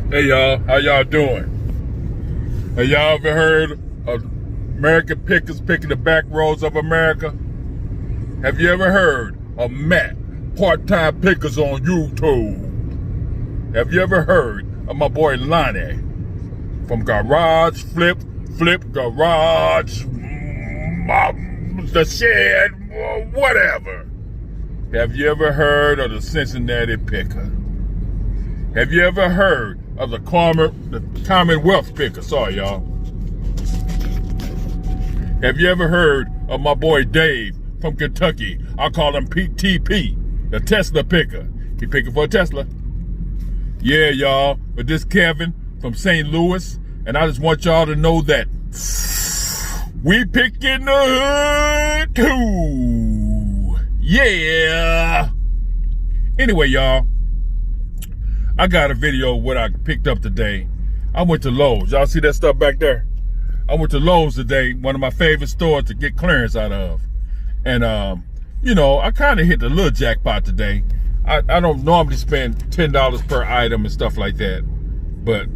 Hey y'all, how y'all doing? Have y'all ever heard of American pickers picking the back roads of America? Have you ever heard of Matt, part-time pickers on YouTube? Have you ever heard of my boy Lonnie from Garage Flip Garage, the Shed, whatever? Have you ever heard of the Cincinnati picker? Have you ever heard of the commonwealth picker? Sorry, y'all. Have you ever heard of my boy Dave from Kentucky? I call him PTP, the Tesla picker. He picking for a Tesla. Yeah, y'all. But this Kevin from St. Louis, and I just want y'all to know that we pick in the hood too. Yeah. Anyway, y'all, I got a video of what I picked up today. I went to Lowe's. Y'all see that stuff back there? I went to Lowe's today, one of my favorite stores to get clearance out of. And, you know, I kind of hit the little jackpot today. I don't normally spend $10 per item and stuff like that. But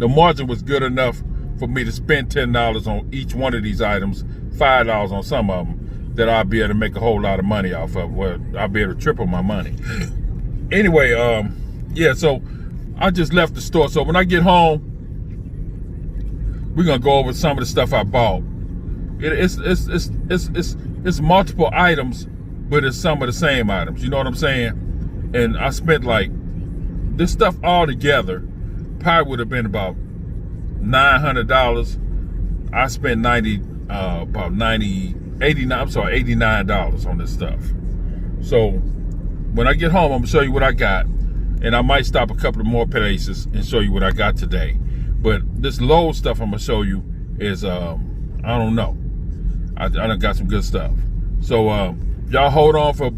the margin was good enough for me to spend $10 on each one of these items, $5 on some of them, that I'll be able to make a whole lot of money off of. Well, I'll be able to triple my money. Anyway, yeah, so I just left the store. So when I get home, we're gonna go over some of the stuff I bought. It's multiple items, but it's some of the same items. You know what I'm saying? And I spent like this stuff all together probably would have been about $900. I spent $89 on this stuff. So when I get home, I'm gonna show you what I got, and I might stop a couple of more places and show you what I got today. But this Lowe's stuff I'm gonna show you is I don't know. I done got some good stuff. So y'all hold on for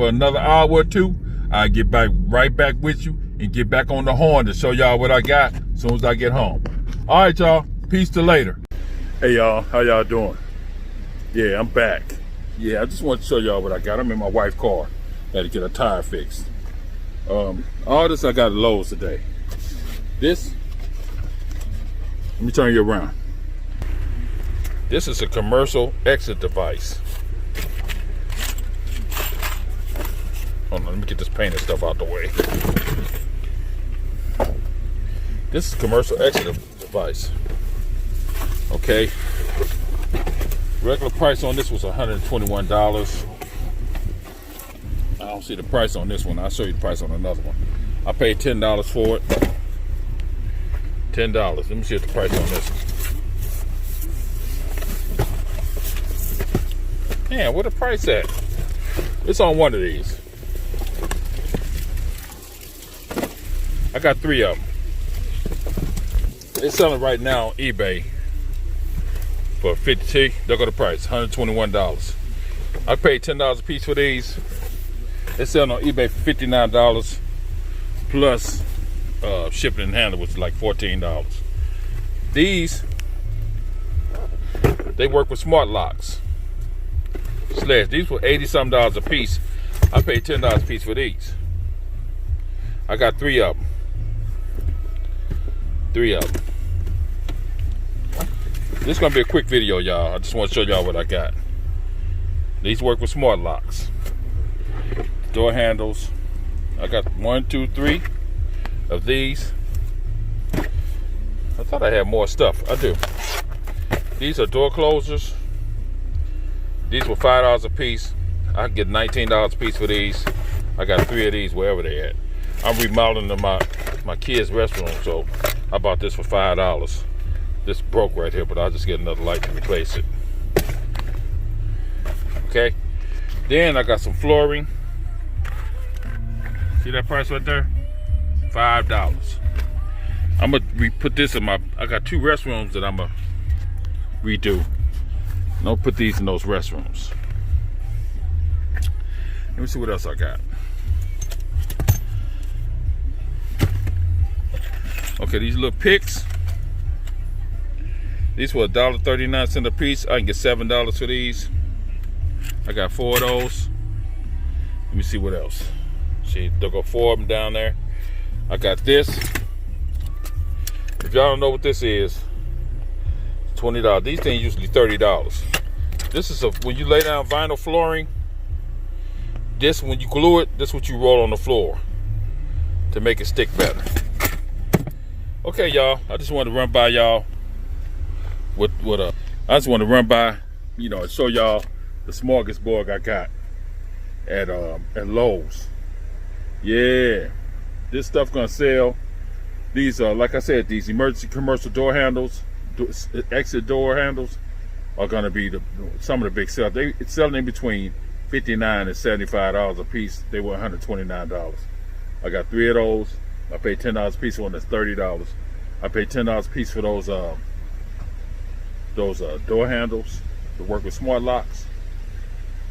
another hour or two. I'll get right back with you and get back on the horn to show y'all what I got as soon as I get home. All right, y'all. Peace till later. Hey y'all, how y'all doing? Yeah, I'm back. Yeah, I just want to show y'all what I got. I'm in my wife's car. Had to get a tire fixed. All this I got at Lowe's today. This, let me turn you around. This is a commercial exit device. Hold on, let me get this painted stuff out the way. This is a commercial exit device. Okay. Regular price on this was $121. I don't see the price on this one. I'll show you the price on another one. I paid $10 for it. $10. Let me see what the price on this one. Man, where the price at? It's on one of these. I got 3 of them. They're selling right now on eBay for $50. Look at the price, $121. I paid $10 a piece for these. They're selling on eBay for $59 plus shipping and handling, which is like $14. These, they work with smart locks. These were $80-something a piece. I paid $10 a piece for these. I got 3 of them. 3 of them. This is gonna be a quick video, y'all. I just want to show y'all what I got. These work with smart locks. Door handles. I got 1, 2, 3 of these. I thought I had more stuff. I do. These are door closers. These were $5 a piece. I can get $19 a piece for these. I got 3 of these wherever they at. I'm remodeling my kids' restroom, so I bought this for $5. This broke right here, but I'll just get another light to replace it. Okay. Then I got some flooring. See that price right there? $5. I'm gonna put this in I got 2 restrooms that I'm gonna redo. And I'll put these in those restrooms. Let me see what else I got. Okay, these little picks. These were $1.39 a piece. I can get $7 for these. I got 4 of those. Let me see what else. See, there go 4 of them down there. I got this. If y'all don't know what this is, $20. These things usually $30. This is when you lay down vinyl flooring. This, when you glue it, this is what you roll on the floor to make it stick better. Okay, y'all. I just wanted to run by y'all I just want to run by, and show y'all the smorgasbord I got at Lowe's. Yeah, this stuff gonna sell. These like I said, these emergency commercial door handles, exit door handles, are gonna be some of the big sales. It's selling in between $59 and $75 a piece. They were $129. I got 3 of those. I paid $10 a piece for one that's $30. I paid $10 a piece for those door handles to work with smart locks.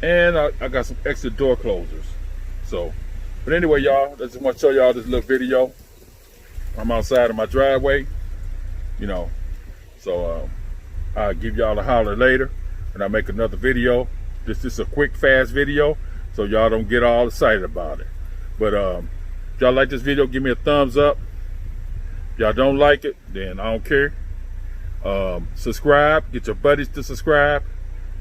And I got some extra door closers. So, but anyway, y'all, I just want to show y'all this little video. I'm outside of my driveway, so I'll give y'all a holler later and I'll make another video. This is a quick, fast video, so y'all don't get all excited about it. But if y'all like this video, give me a thumbs up. If y'all don't like it, then I don't care. Subscribe, get your buddies to subscribe,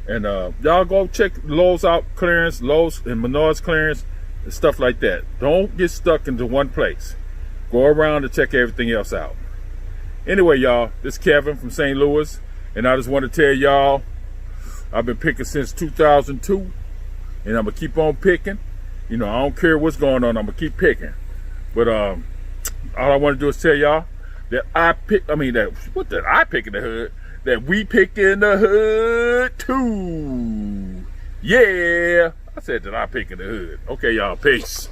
and y'all go check Lowe's out clearance, Lowe's and Menards clearance, and stuff like that. Don't get stuck into one place. Go around and check everything else out. Anyway, y'all, this is Kevin from St. Louis, and I just want to tell y'all, I've been picking since 2002, and I'm gonna keep on picking. I don't care what's going on, I'm gonna keep picking. But all I want to do is tell y'all that I pick in the hood, that we pick in the hood too. Yeah, I said that I pick in the hood. Okay, y'all, peace.